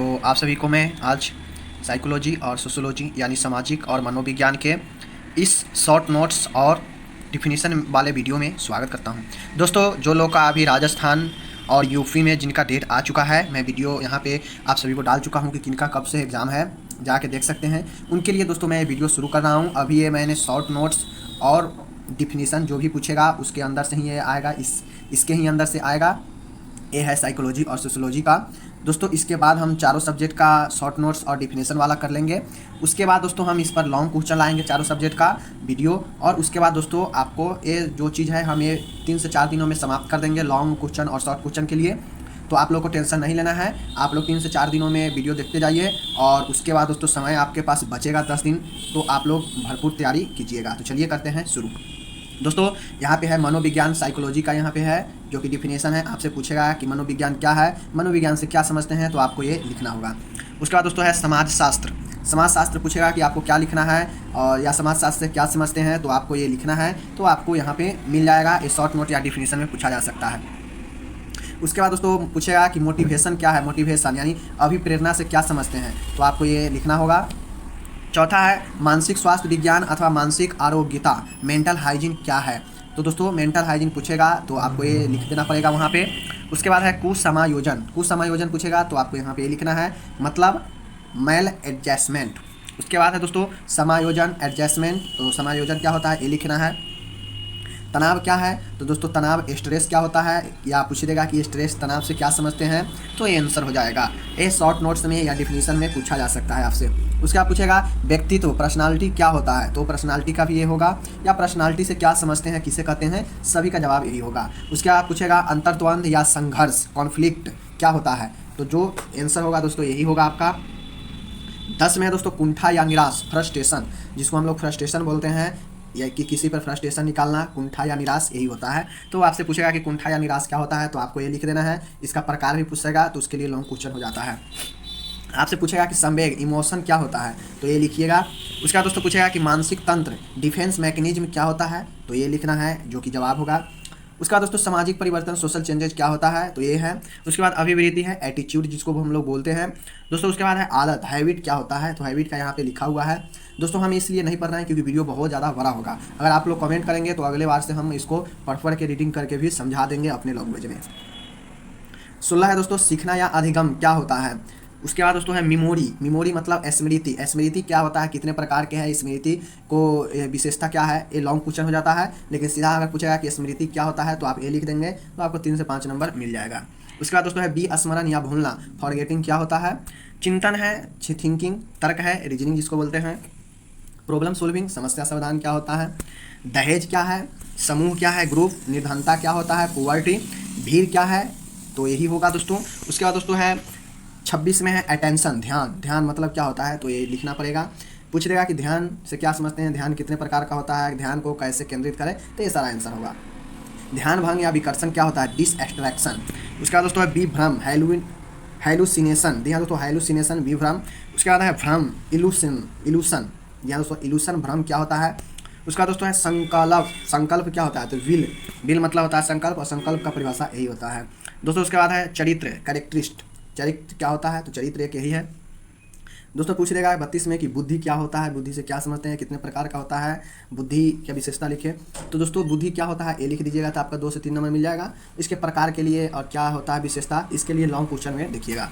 तो आप सभी को मैं आज साइकोलॉजी और सोशियोलॉजी यानी सामाजिक और मनोविज्ञान के इस शॉर्ट नोट्स और डिफिनीशन वाले वीडियो में स्वागत करता हूं। दोस्तों, जो लोग का अभी राजस्थान और यूपी में जिनका डेट आ चुका है, मैं वीडियो यहाँ पे आप सभी को डाल चुका हूँ कि किनका कब से एग्ज़ाम है, जाके देख सकते हैं। उनके लिए दोस्तों मैं ये वीडियो शुरू कर रहा हूँ। अभी ये मैंने शॉर्ट नोट्स और डिफिनीशन जो भी पूछेगा उसके अंदर से ही ये आएगा, इसके ही अंदर से आएगा। ये है साइकोलॉजी और सोशियोलॉजी का। दोस्तों इसके बाद हम चारों सब्जेक्ट का शॉर्ट नोट्स और डिफिनेशन वाला कर लेंगे। उसके बाद दोस्तों हम इस पर लॉन्ग क्वेश्चन लाएंगे चारों सब्जेक्ट का वीडियो। और उसके बाद दोस्तों आपको ये जो चीज़ है हम ये 3 से 4 दिनों में समाप्त कर देंगे लॉन्ग क्वेश्चन और शॉर्ट क्वेश्चन के लिए। तो आप लोग को टेंशन नहीं लेना है, आप लोग 3 से 4 दिनों में वीडियो देखते जाइए। और उसके बाद दोस्तों समय आपके पास बचेगा 10 दिन, तो आप लोग भरपूर तैयारी कीजिएगा। तो चलिए करते हैं शुरू। दोस्तों यहाँ पे है मनोविज्ञान, साइकोलॉजी का यहाँ पे है जो कि डिफिनेशन है। आपसे पूछेगा कि मनोविज्ञान क्या है, मनोविज्ञान से क्या समझते हैं, तो आपको ये लिखना होगा। उसके बाद दोस्तों है समाजशास्त्र। समाजशास्त्र पूछेगा कि आपको क्या लिखना है और या समाजशास्त्र से क्या समझते हैं, तो आपको ये लिखना है। तो आपको यहाँ पे मिल जाएगा, ये शॉर्ट नोट या डिफिनेशन में पूछा जा सकता है। उसके बाद दोस्तों पूछेगा कि मोटिवेशन क्या है, मोटिवेशन यानी अभिप्रेरणा से क्या समझते हैं, तो आपको ये लिखना होगा। चौथा है मानसिक स्वास्थ्य विज्ञान अथवा मानसिक आरोग्यता, मेंटल हाइजीन क्या है। तो दोस्तों मेंटल हाइजीन पूछेगा तो आपको ये लिख देना पड़ेगा वहाँ पे। उसके बाद है कुसमायोजन। कुसमायोजन पूछेगा तो आपको यहाँ पे ये लिखना है, मतलब मेल एडजस्टमेंट। उसके बाद है दोस्तों समायोजन, एडजस्टमेंट। तो समायोजन क्या होता है ये लिखना है। तनाव क्या है, तो दोस्तों तनाव स्ट्रेस क्या होता है, या पूछ देगा कि स्ट्रेस तनाव से क्या समझते हैं, तो ये आंसर हो जाएगा। ये शॉर्ट नोट्स में या डिफिनीशन में पूछा जा सकता है आपसे। उसके बाद पूछेगा व्यक्तित्व, पर्सनालिटी क्या होता है, तो पर्सनालिटी का भी ये होगा, या पर्सनालिटी से क्या समझते हैं, किसे कहते हैं, सभी का जवाब यही होगा। उसके बाद पूछेगा अंतर्द्वंद या संघर्ष, कॉन्फ्लिक्ट क्या होता है, तो जो आंसर होगा दोस्तों यही होगा आपका। 10 में है दोस्तों कुंठा या निराश, फ्रस्ट्रेशन, जिसको हम लोग फ्रस्ट्रेशन बोलते हैं, या कि किसी पर फ्रस्ट्रेशन निकालना, कुंठा या निराश यही होता है। तो आपसे पूछेगा कि कुंठा या निराश क्या होता है, तो आपको ये लिख देना है। इसका प्रकार भी पूछेगा तो उसके लिए लॉन्ग क्वेश्चन हो जाता है। आपसे पूछेगा कि संवेग, इमोशन क्या होता है, तो ये लिखिएगा। उसके बाद दोस्तों पूछेगा कि मानसिक तंत्र, डिफेंस मैकेनिज्म क्या होता है, तो ये लिखना है जो कि जवाब होगा। उसके बाद दोस्तों सामाजिक परिवर्तन, सोशल चेंजेस क्या होता है, तो ये है। उसके बाद अभिवृद्धि है, एटीट्यूड जिसको हम लोग बोलते हैं दोस्तों। उसके बाद है आदत, हैबिट क्या होता है, तो हैबिट का यहाँ पे लिखा हुआ है। दोस्तों हम इसलिए नहीं पढ़ रहे हैं क्योंकि वीडियो बहुत ज़्यादा बड़ा होगा। अगर आप लोग कमेंट करेंगे तो अगले बार से हम इसको पढ़ के रीडिंग करके भी समझा देंगे अपने लैंग्वेज में। 16 है दोस्तों सीखना या अधिगम क्या होता है। उसके बाद दोस्तों है मेमोरी। मेमोरी मतलब स्मृति। स्मृति क्या होता है, कितने प्रकार के हैं, स्मृति को विशेषता क्या है, ये लॉन्ग क्वेश्चन हो जाता है। लेकिन सीधा अगर पूछेगा कि स्मृति क्या होता है तो आप ये लिख देंगे, तो आपको 3 से 5 नंबर मिल जाएगा। उसके बाद दोस्तों है विस्मरण या भूलना, फॉरगेटिंग क्या होता है। चिंतन है, थिंकिंग, तर्क है, रीजनिंग जिसको बोलते हैं। प्रॉब्लम सॉल्विंग, समस्या समाधान क्या होता है। दहेज क्या है, समूह क्या है, ग्रुप। निर्धनता क्या होता है, पॉवर्टी। भीड़ क्या है, तो यही होगा दोस्तों। उसके बाद दोस्तों है 26 में है अटेंशन, ध्यान। ध्यान मतलब क्या होता है, तो ये लिखना पड़ेगा। पूछ देगा कि ध्यान से क्या समझते हैं, ध्यान कितने प्रकार का होता है, ध्यान को कैसे केंद्रित करें, तो ये सारा आंसर होगा। ध्यान भंग या विकर्षण क्या होता है, डिसएट्रैक्शन। उसके बाद दोस्तों है विभ्रम, हैलुसिनेशन। जी हाँ दोस्तों, हैलुसिनेशन, विभ्रम। उसके बाद है भ्रम, इल्यूशन। जी हाँ दोस्तों, इल्यूशन, भ्रम क्या होता है। उसका दोस्तों है संकल्प। संकल्प क्या होता है, तो विल मतलब होता है संकल्प, और संकल्प का परिभाषा यही होता है दोस्तों। उसके बाद है चरित्र, कैरेक्टरिस्ट। चरित्र क्या होता है, तो चरित्र एक यही है दोस्तों। पूछ लेगा 32 में कि बुद्धि क्या होता है, बुद्धि से क्या समझते हैं, कितने प्रकार का होता है, बुद्धि क्या विशेषता लिखे। तो दोस्तों बुद्धि क्या होता है ये लिख दीजिएगा, तो आपका 2 से 3 नंबर मिल जाएगा। इसके प्रकार के लिए और क्या होता है विशेषता, इसके लिए लॉन्ग क्वेश्चन में देखिएगा।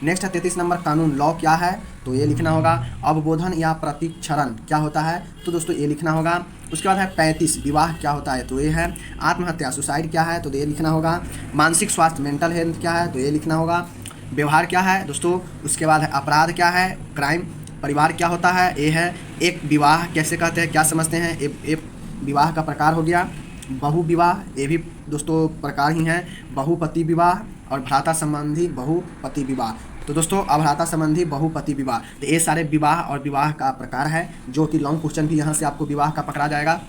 नेक्स्ट है 33 नंबर कानून, लॉ क्या है, तो ये लिखना होगा। अवबोधन या प्रतिक्षरण क्या होता है, तो दोस्तों ये लिखना होगा। उसके बाद है 35 विवाह क्या होता है, तो ये है। आत्महत्या, सुसाइड क्या है, तो ये लिखना होगा। मानसिक स्वास्थ्य, मेंटल हेल्थ क्या है, तो ये लिखना होगा। व्यवहार क्या है दोस्तों। उसके बाद है अपराध क्या है, क्राइम। परिवार क्या होता है, ये है। एक विवाह कैसे कहते हैं, क्या समझते हैं, एक विवाह का प्रकार हो गया। बहु विवाह, ये भी दोस्तों प्रकार ही हैं। बहुपति विवाह और भ्राता संबंधी बहुपति विवाह। तो दोस्तों अभ्राता संबंधी बहुपति विवाह, तो ये सारे विवाह और विवाह का प्रकार है, जो कि लॉन्ग क्वेश्चन भी यहाँ से आपको विवाह का पकड़ा जाएगा।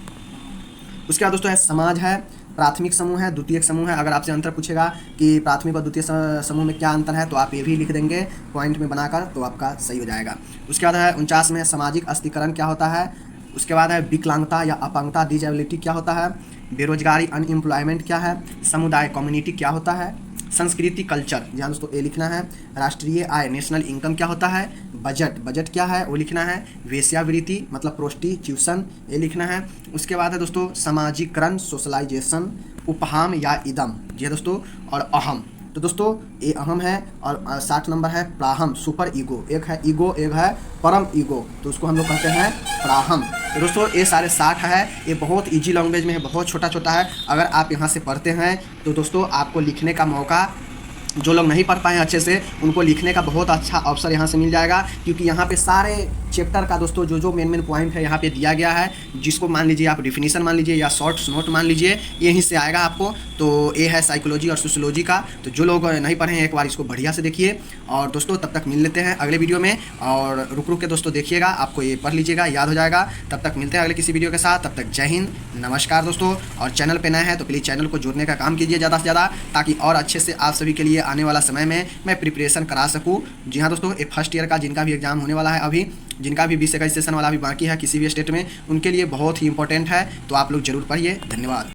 उसके बाद दोस्तों है समाज है, प्राथमिक समूह है, द्वितीयक समूह है। अगर आपसे अंतर पूछेगा कि प्राथमिक और द्वितीय समूह में क्या अंतर है, तो आप ये भी लिख देंगे पॉइंट में बनाकर, तो आपका सही हो जाएगा। उसके बाद है 49 में सामाजिक अस्थिकरण क्या होता है। उसके बाद है विकलांगता या अपंगता, डिजेबिलिटी क्या होता है। बेरोजगारी, अनएम्प्लॉयमेंट क्या है। समुदाय, कम्युनिटी क्या होता है। संस्कृति कल्चर, ध्यान दोस्तों ये लिखना है। राष्ट्रीय आय नेशनल इनकम क्या होता है, बजट, बजट क्या है वो लिखना है। वेश्यावृत्ति मतलब प्रोस्टिट्यूशन ये लिखना है। उसके बाद है दोस्तों समाजीकरण सोशलाइजेशन, उपहाम या इदम, जी दोस्तों, और अहम। तो दोस्तों ये अहम है। और 60 नंबर है प्राहम, सुपर ईगो, एक है ईगो एक है परम ईगो, तो उसको हम लोग कहते हैं प्राहम। तो दोस्तों ये सारे 60 है, ये बहुत इजी लैंग्वेज में है, बहुत छोटा छोटा है। अगर आप यहाँ से पढ़ते हैं तो दोस्तों आपको लिखने का मौका, जो लोग नहीं पढ़ पाए अच्छे से उनको लिखने का बहुत अच्छा अवसर यहाँ से मिल जाएगा, क्योंकि यहाँ पे सारे चैप्टर का दोस्तों जो मेन पॉइंट है यहाँ पे दिया गया है, जिसको मान लीजिए आप डिफिनीशन मान लीजिए या शॉर्ट्स नोट मान लीजिए, यहीं से आएगा आपको। तो ये है साइकोलॉजी और सोशियोलॉजी का। तो जो लोग नहीं पढ़े हैं एक बार इसको बढ़िया से देखिए। और दोस्तों तब तक मिल लेते हैं अगले वीडियो में, और रुक के दोस्तों देखिएगा, आपको ये पढ़ लीजिएगा, याद हो जाएगा। तब तक मिलते हैं अगले किसी वीडियो के साथ, तब तक जय हिंद, नमस्कार दोस्तों। और चैनल पर नए हैं तो प्लीज़ चैनल को जोड़ने का काम कीजिए ज़्यादा से ज़्यादा, ताकि और अच्छे से आप सभी के लिए आने वाला समय में मैं प्रिपरेशन करा सकूँ। जी हाँ दोस्तों, ये फर्स्ट ईयर का जिनका भी एग्जाम होने वाला है, अभी जिनका भी 20 सेशन वाला भी बाकी है किसी भी स्टेट में, उनके लिए बहुत ही इंपॉर्टेंट है। तो आप लोग जरूर पढ़िए। धन्यवाद।